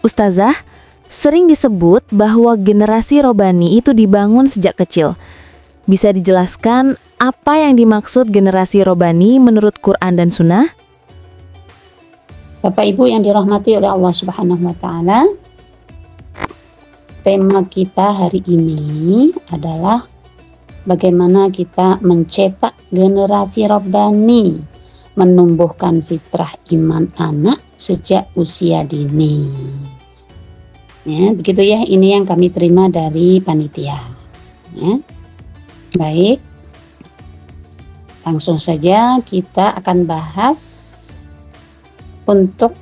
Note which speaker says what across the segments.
Speaker 1: Ustazah, sering disebut bahwa generasi robani itu dibangun sejak kecil. Bisa dijelaskan apa yang dimaksud generasi robani menurut Quran dan Sunnah?
Speaker 2: Bapak Ibu yang dirahmati oleh Allah Subhanahu wa Ta'ala, tema kita hari ini adalah bagaimana kita mencetak generasi robani, menumbuhkan fitrah iman anak sejak usia dini. Ya, begitu ya, ini yang kami terima dari panitia. Ya. Baik, langsung saja kita akan bahas untuk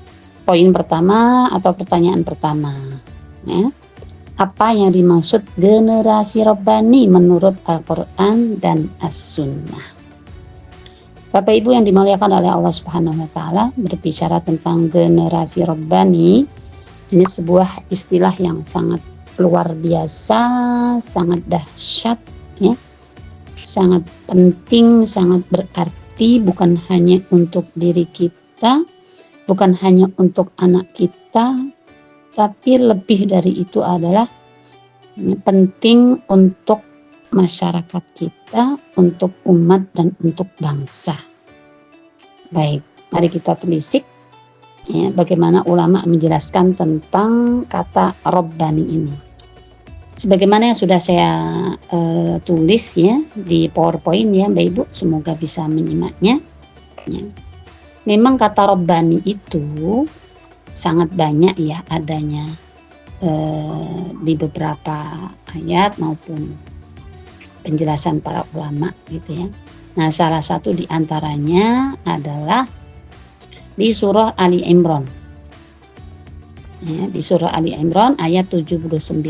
Speaker 2: poin pertama atau pertanyaan pertama. Ya. Apa yang dimaksud generasi robbani menurut Al-Quran dan As-Sunnah? Bapak Ibu yang dimuliakan oleh Allah Subhanahu wa Ta'ala, berbicara tentang generasi robbani, ini sebuah istilah yang sangat luar biasa, sangat dahsyat, ya, sangat penting, sangat berarti, bukan hanya untuk diri kita, bukan hanya untuk anak kita, tapi lebih dari itu adalah penting untuk masyarakat kita, untuk umat dan untuk bangsa. Baik, mari kita telisik ya, bagaimana ulama menjelaskan tentang kata robbani ini. Sebagaimana yang sudah saya tulis ya di PowerPoint ya Mbak Ibu, semoga bisa menyimaknya. Ya. Memang kata robbani itu sangat banyak ya adanya di beberapa ayat maupun penjelasan para ulama gitu ya. Nah, salah satu di antaranya adalah di surah Ali Imran. Ya, di surah Ali Imran ayat 79.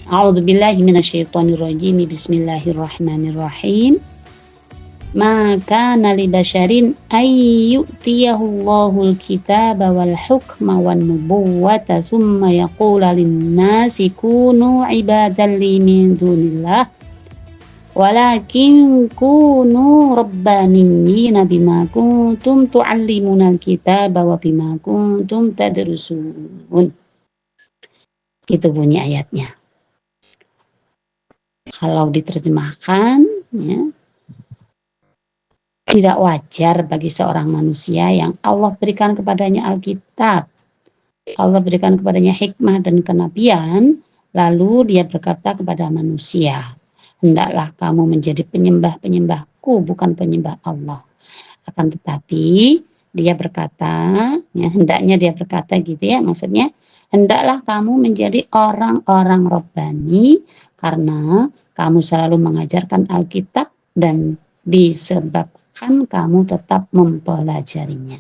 Speaker 2: A'udzubillahi minasyaitonirrajim. Bismillahirrahmanirrahim. Ma kana li basyarin ay yu'tiyahullahul kitaba wal hukma wan nubuwwata tsumma yaqula lin-nasi kunu ibadan li min dunillah walakin kunu rabbaniyina bima kuntum tu'allimunal kitaba wa bima kuntum tadrusun. Itu bunyi ayatnya. Kalau diterjemahkan ya, tidak wajar bagi seorang manusia yang Allah berikan kepadanya Alkitab, Allah berikan kepadanya hikmah dan kenabian, lalu dia berkata kepada manusia, hendaklah kamu menjadi penyembah-penyembahku, bukan penyembah Allah. Akan tetapi dia berkata, ya, hendaknya dia berkata gitu ya, maksudnya hendaklah kamu menjadi orang-orang robbani karena kamu selalu mengajarkan Alkitab dan disebabkan kamu tetap mempelajarinya.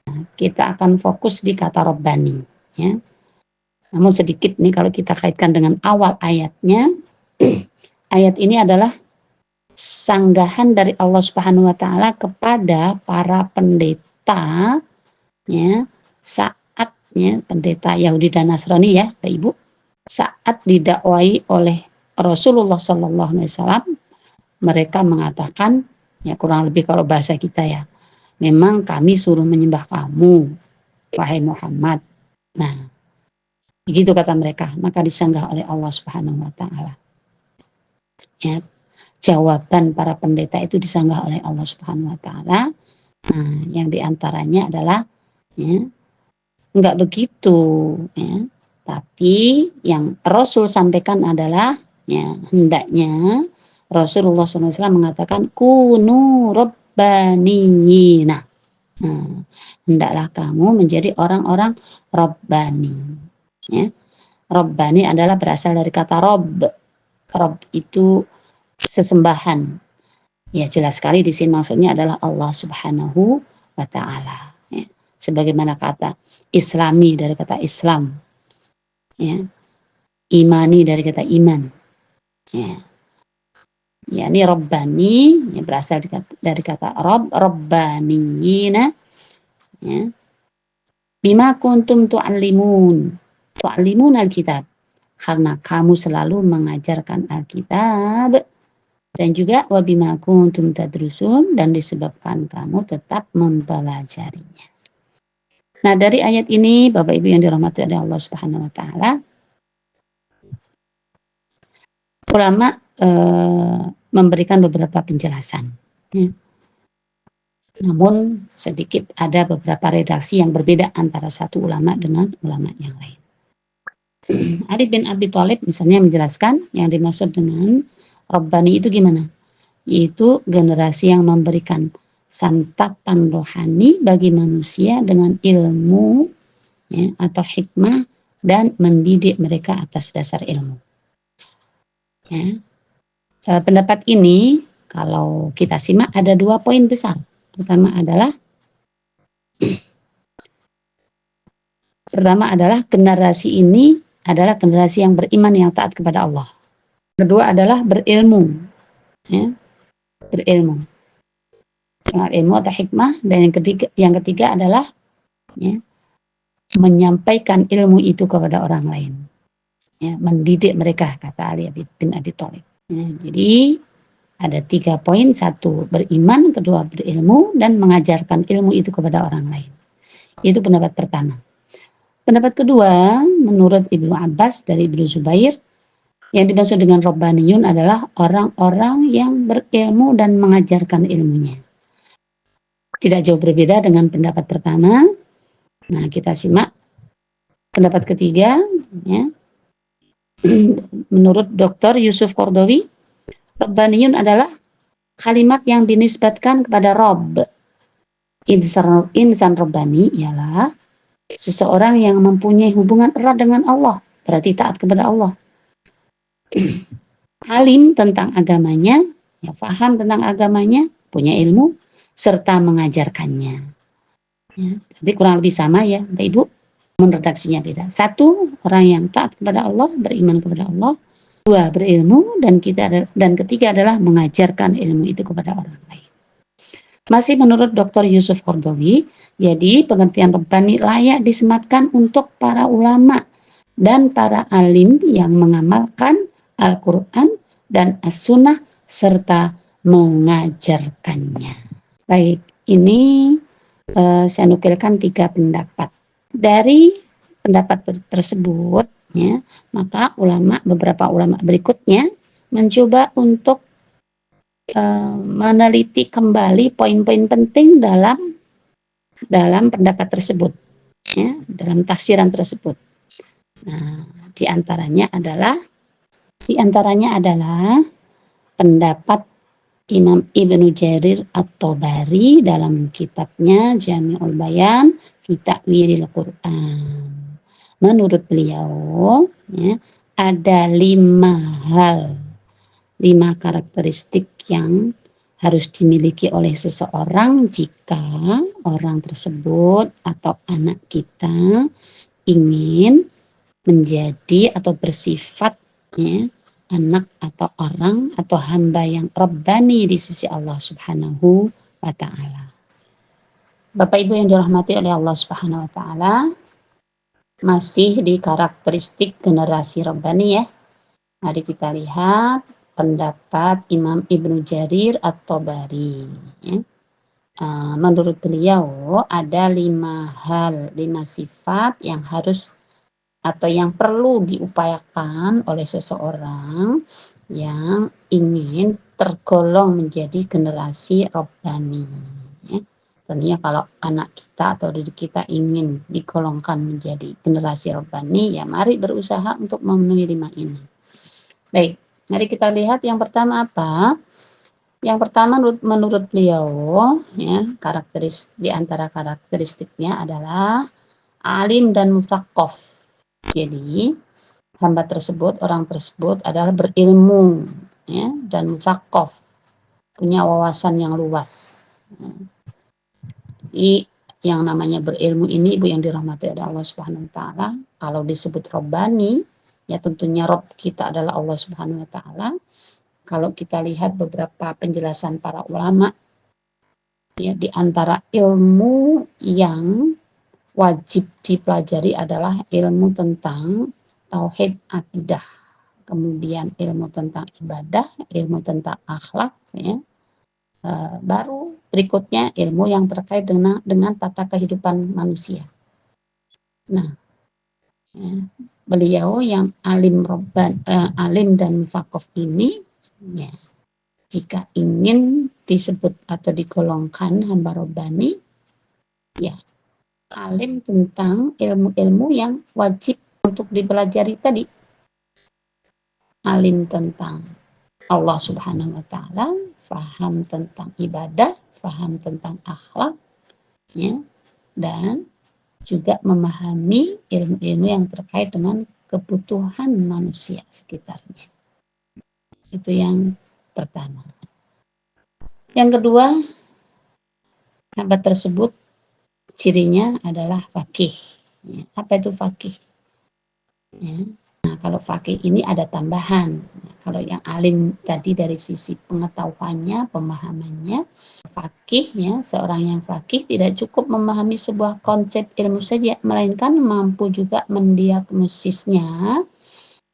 Speaker 2: Nah, kita akan fokus di kata robbani ya. Namun sedikit nih kalau kita kaitkan dengan awal ayatnya, ayat ini adalah sanggahan dari Allah Subhanahu wa Ta'ala kepada para pendeta ya, saat ya, pendeta Yahudi dan Nasrani ya Bapak Ibu, saat didakwai oleh Rasulullah Sallallahu Alaihi Wasallam, mereka mengatakan ya, kurang lebih kalau bahasa kita ya, memang kami suruh menyembah kamu wahai Muhammad. Nah, begitu kata mereka, maka disanggah oleh Allah Subhanahu wa Ta'ala. Ya, jawaban para pendeta itu disanggah oleh Allah Subhanahu wa Ta'ala. Nah, yang diantaranya adalah ya, enggak begitu ya. Tapi yang Rasul sampaikan adalah ya, hendaknya Rasulullah SAW mengatakan kunu rabbaniyina. Nah, hendaklah kamu menjadi orang-orang rabbani. Ya. Rabbani adalah berasal dari kata rob. Rob itu sesembahan. Ya, jelas sekali di sini maksudnya adalah Allah Subhanahu wa Ta'ala. Ya. Sebagaimana kata Islami dari kata Islam. Ya. Imani dari kata iman. Ya. Ya, ini Rabbani ya, berasal dari kata Rabb, Rabbaniyina ya. Bima kuntum tu'allimun Alkitab, karena kamu selalu mengajarkan Alkitab, dan juga wabima kuntum tadrusun, dan disebabkan kamu tetap mempelajarinya. Nah, dari ayat ini Bapak Ibu yang dirahmati oleh Allah Subhanahu wa taala, ulama memberikan beberapa penjelasan. Ya. Namun sedikit ada beberapa redaksi yang berbeda antara satu ulama dengan ulama yang lain. Ali bin Abi Thalib misalnya menjelaskan yang dimaksud dengan Rabbani itu gimana? Yaitu generasi yang memberikan santapan rohani bagi manusia dengan ilmu, ya, atau hikmah, dan mendidik mereka atas dasar ilmu. Ya. Pendapat ini kalau kita simak ada 2 poin besar. Pertama adalah generasi ini adalah generasi yang beriman, yang taat kepada Allah. Kedua adalah berilmu, ya, berilmu dengan ilmu atau hikmah. Dan yang ketiga adalah, ya, menyampaikan ilmu itu kepada orang lain, ya, mendidik mereka, kata Ali bin Abi Thalib. Ya, jadi ada 3 poin: satu beriman, kedua berilmu, dan mengajarkan ilmu itu kepada orang lain. Itu pendapat pertama. Pendapat kedua, menurut Ibnu Abbas dari Ibnu Zubair, yang dimaksud dengan Rabbaniyun adalah orang-orang yang berilmu dan mengajarkan ilmunya. Tidak jauh berbeda dengan pendapat pertama. Nah, kita simak pendapat ketiga, ya. Menurut Dr. Yusuf Qardawi, Rabbaniyun adalah kalimat yang dinisbatkan kepada Rabb. Insan Rabbani ialah seseorang yang mempunyai hubungan erat dengan Allah, berarti taat kepada Allah. Alim tentang agamanya, ya, paham tentang agamanya, punya ilmu, serta mengajarkannya. Ya, jadi kurang lebih sama ya, Bapak Ibu. Redaksinya beda. Satu, orang yang taat kepada Allah, beriman kepada Allah. Dua, berilmu. Dan ketiga adalah mengajarkan ilmu itu kepada orang lain. Masih menurut Dr. Yusuf Qardawi, jadi pengertian Rabbani layak disematkan untuk para ulama dan para alim yang mengamalkan Al-Quran dan As-Sunnah serta mengajarkannya. Baik, ini saya nukilkan 3 pendapat. Dari pendapat tersebut, ya, maka beberapa ulama berikutnya mencoba untuk meneliti kembali poin-poin penting dalam pendapat tersebut, ya, dalam tafsiran tersebut. Nah, diantaranya adalah pendapat Imam Ibnu Jarir At-Tabari dalam kitabnya Jami'ul Bayan fi Ta'wilil Quran. Menurut beliau, ya, ada 5 karakteristik yang harus dimiliki oleh seseorang jika orang tersebut atau anak kita ingin menjadi atau bersifat, ya, anak atau orang atau hamba yang Rabbani di sisi Allah Subhanahu wa ta'ala. Bapak Ibu yang dirahmati oleh Allah Subhanahu wa ta'ala, masih di karakteristik generasi Rabbani, ya. Mari kita lihat pendapat Imam Ibnu Jarir At-Tabari, ya. Menurut beliau ada 5 sifat yang harus atau yang perlu diupayakan oleh seseorang yang ingin tergolong menjadi generasi Rabbani, ya. Tentunya kalau anak kita atau diri kita ingin digolongkan menjadi generasi Rabbani, ya mari berusaha untuk memenuhi 5 ini. Baik, mari kita lihat yang pertama apa? Yang pertama menurut beliau, ya, di antara karakteristiknya adalah alim dan musaqqaf. Jadi orang tersebut adalah berilmu, ya, dan musaqqaf, punya wawasan yang luas. Jadi yang namanya berilmu ini, Ibu yang dirahmati oleh Allah Subhanahu wa ta'ala, kalau disebut Rabbani, ya tentunya Rabb kita adalah Allah Subhanahu wa ta'ala. Kalau kita lihat beberapa penjelasan para ulama, ya, di antara ilmu yang wajib dipelajari adalah ilmu tentang tauhid akidah, kemudian ilmu tentang ibadah, ilmu tentang akhlak, ya. Baru berikutnya ilmu yang terkait dengan tata kehidupan manusia. Nah, ya, beliau yang alim dan mufaqqih ini, ya, jika ingin disebut atau digolongkan hamba Rabbani, ya, alim tentang ilmu-ilmu yang wajib untuk dipelajari tadi. Alim tentang Allah Subhanahu wa Ta'ala, faham tentang ibadah, faham tentang akhlak, ya, dan juga memahami ilmu-ilmu yang terkait dengan kebutuhan manusia sekitarnya. Itu yang pertama. Yang kedua, hamba tersebut cirinya adalah faqih. Ya, apa itu faqih? Ya. Nah, kalau faqih ini ada tambahan. Nah, kalau yang alim tadi dari sisi pengetahuannya, pemahamannya, faqih, ya, seorang yang faqih tidak cukup memahami sebuah konsep ilmu saja, melainkan mampu juga mendiagnosisnya,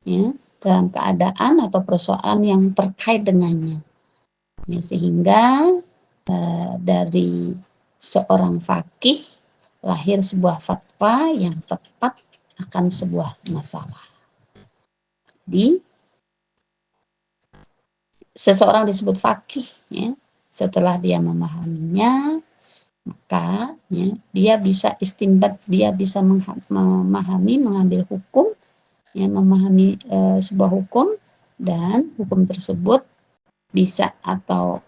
Speaker 2: ya, dalam keadaan atau persoalan yang terkait dengannya. Ya, sehingga dari seorang faqih lahir sebuah fatwa yang tepat akan sebuah masalah. Di seseorang disebut faqih, ya, setelah dia memahaminya, maka, ya, dia bisa istinbat, dia bisa memahami, mengambil hukum, ya, memahami sebuah hukum, dan hukum tersebut bisa atau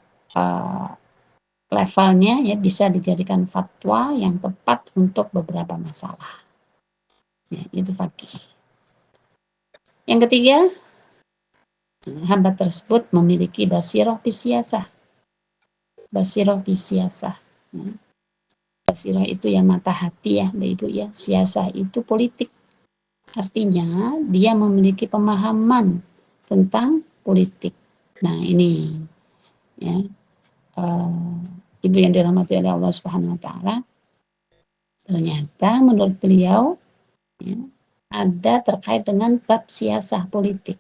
Speaker 2: levelnya, ya, bisa dijadikan fatwa yang tepat untuk beberapa masalah. Ya, itu faqih. Yang ketiga, hamba tersebut memiliki basiroh bisiyasah. Basiroh bisiyasah. Ya. Basiroh itu ya mata hati, ya Mbak Ibu, ya. Siasah itu politik. Artinya dia memiliki pemahaman tentang politik. Nah, ini, ya, Ibu yang dirahmati oleh Allah Subhanahu wa Ta'ala, ternyata menurut beliau, ya, ada terkait dengan bab siasah politik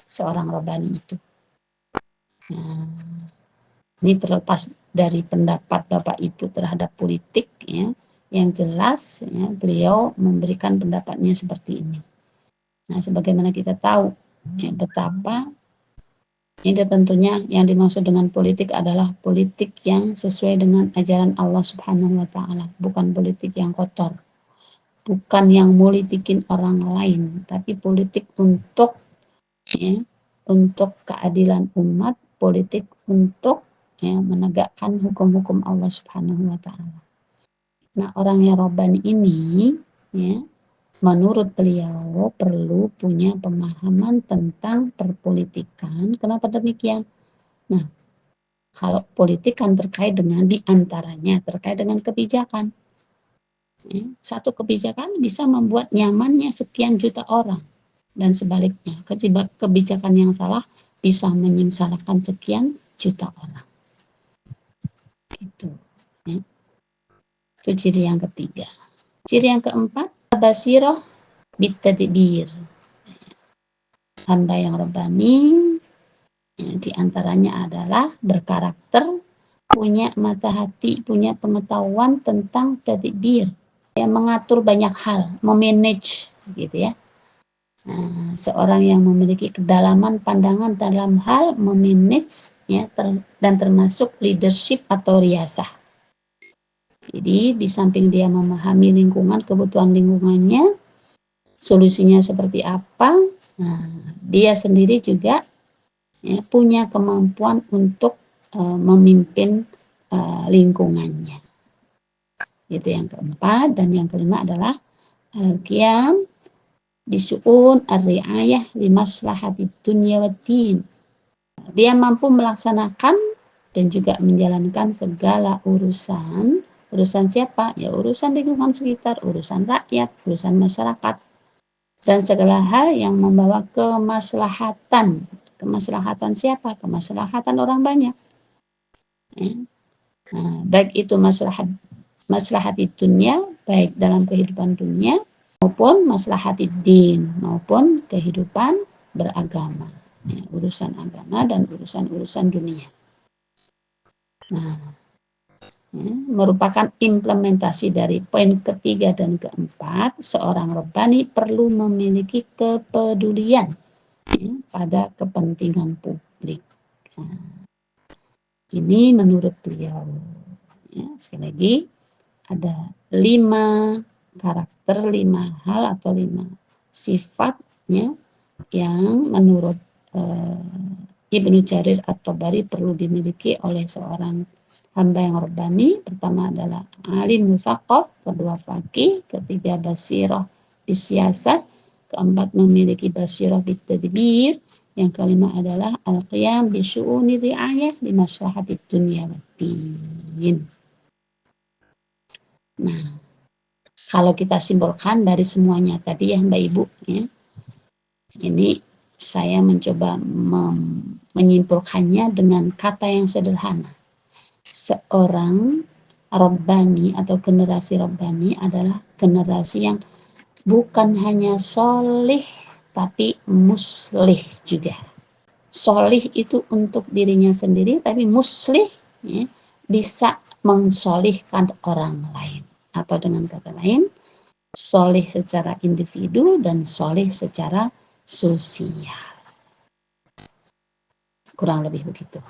Speaker 2: seorang Rabbani itu. Nah, ini terlepas dari pendapat Bapak Ibu terhadap politik, ya, yang jelas, ya, beliau memberikan pendapatnya seperti ini. Nah, sebagaimana kita tahu, ya, betapa ini tentunya yang dimaksud dengan politik adalah politik yang sesuai dengan ajaran Allah Subhanahu wa Ta'ala, bukan politik yang kotor, bukan yang politikin orang lain, tapi politik untuk, ya, untuk keadilan umat, politik untuk, ya, menegakkan hukum-hukum Allah Subhanahu wa Ta'ala. Nah, orang yang Rabbani ini, ya, menurut beliau perlu punya pemahaman tentang perpolitikan. Kenapa demikian? Nah, kalau politik kan terkait dengan, diantaranya terkait dengan kebijakan. Ya, satu kebijakan bisa membuat nyamannya sekian juta orang. Dan sebaliknya, kebijakan yang salah bisa menyengsarakan sekian juta orang. Itu, ya. Itu ciri yang ketiga. Ciri yang keempat, basiroh bitadbir. Hamba yang Rabbani, ya, diantaranya adalah berkarakter, punya mata hati, punya pengetahuan tentang tadbir, yang mengatur banyak hal, memanage, gitu, ya. Nah, seorang yang memiliki kedalaman pandangan dalam hal memanage, ya, dan termasuk leadership atau riasah. Jadi di samping dia memahami lingkungan, kebutuhan lingkungannya, solusinya seperti apa, nah, dia sendiri juga, ya, punya kemampuan untuk memimpin lingkungannya. Itu yang keempat. Dan yang kelima adalah al-qiyam bisu'un ar-ri'ayah limaslahati dunya waddin. Dia mampu melaksanakan dan juga menjalankan segala urusan. Urusan siapa? Ya, urusan lingkungan sekitar, urusan rakyat, urusan masyarakat, dan segala hal yang membawa kemaslahatan. Kemaslahatan siapa? Kemaslahatan orang banyak. Ya. Nah, baik itu maslahat dunia, baik dalam kehidupan dunia, maupun maslahat din, maupun kehidupan beragama, ya, urusan agama dan urusan-urusan dunia. Nah, merupakan implementasi dari poin ketiga dan keempat. Seorang Rabbani perlu memiliki kepedulian pada kepentingan publik. Nah, ini menurut beliau. Sekali lagi, ada 5 karakter, 5 hal atau 5 sifatnya yang menurut Ibnu Jarir At-Tabari perlu dimiliki oleh seorang hamba yang Rabbani. Pertama adalah alim mutsaqaf, kedua faqih, ketiga basirah bisiasat, keempat memiliki basirah bitadbir, yang kelima adalah al-qiyam bisyu'uni ri'ayah li maslahatid dunya waddin. Nah, kalau kita simpulkan dari semuanya tadi ya Mbak Ibu, ini saya mencoba menyimpulkannya dengan kata yang sederhana. Seorang Rabbani atau generasi Rabbani adalah generasi yang bukan hanya solih tapi muslih juga. Solih itu untuk dirinya sendiri, tapi muslih bisa mensolihkan orang lain. Atau dengan kata lain, solih secara individu dan solih secara sosial. Kurang lebih begitu.